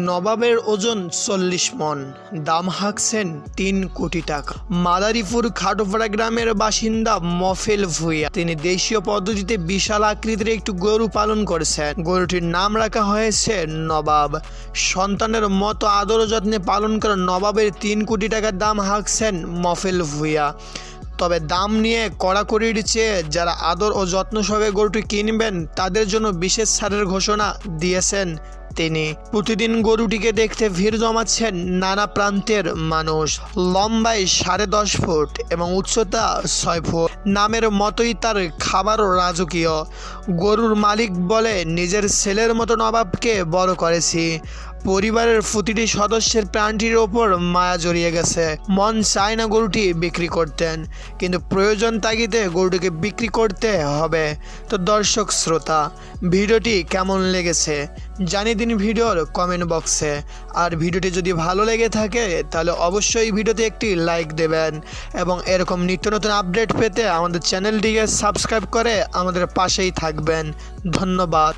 নবাবের ওজন 40 মণ, দাম হাঁকছেন 3 কোটি টাকা। মাদারীপুর খাটোপাড়া গ্রামের বাসিন্দা মফেল ভূঁইয়া, তিনি দেশীয় পদ্ধতিতে বিশাল আকৃতির একটু গরু পালন করেছেন। গরুটির নাম রাখা হয়েছে নবাব। সন্তানের মতো আদর ও যত্নে পালন করা নবাবের 3 কোটি টাকার দাম হাঁকছেন মফেল ভূঁইয়া। তবে দাম নিয়ে কড়াকড়ির চেয়ে যারা আদর ও যত্ন সহকারে গরুটি কিনবেন তাদের জন্য বিশেষ ছাড়ের ঘোষণা দিয়েছেন তিনি। প্রতিদিন গরুটিকে দেখতে ভিড় জমাচ্ছেন নানা প্রান্তের মানুষ। লম্বায় 10.5 ফুট এবং উচ্চতা 6 ফুট। নামের মতোই তার খাবারও রাজকীয়। গরুর মালিক বলে, নিজের ছেলের মতো নবাবকে বড় করেছি। পরিবারের প্রতিটি সদস্যের প্রাণটির ওপর মায়া জড়িয়ে গেছে। মন চায় না গরুটি বিক্রি করতেন, কিন্তু প্রয়োজন তাগিদে গরুটিকে বিক্রি করতে হবে। তো দর্শক শ্রোতা, ভিডিওটি কেমন লেগেছে জানিয়ে দিন ভিডিওর কমেন্ট বক্সে। আর ভিডিওটি যদি ভালো লেগে থাকে তাহলে অবশ্যই ভিডিওতে একটি লাইক দেবেন এবং এরকম নিত্য নতুন আপডেট পেতে আমাদের চ্যানেলটিকে সাবস্ক্রাইব করে আমাদের পাশেই থাকবেন। ধন্যবাদ।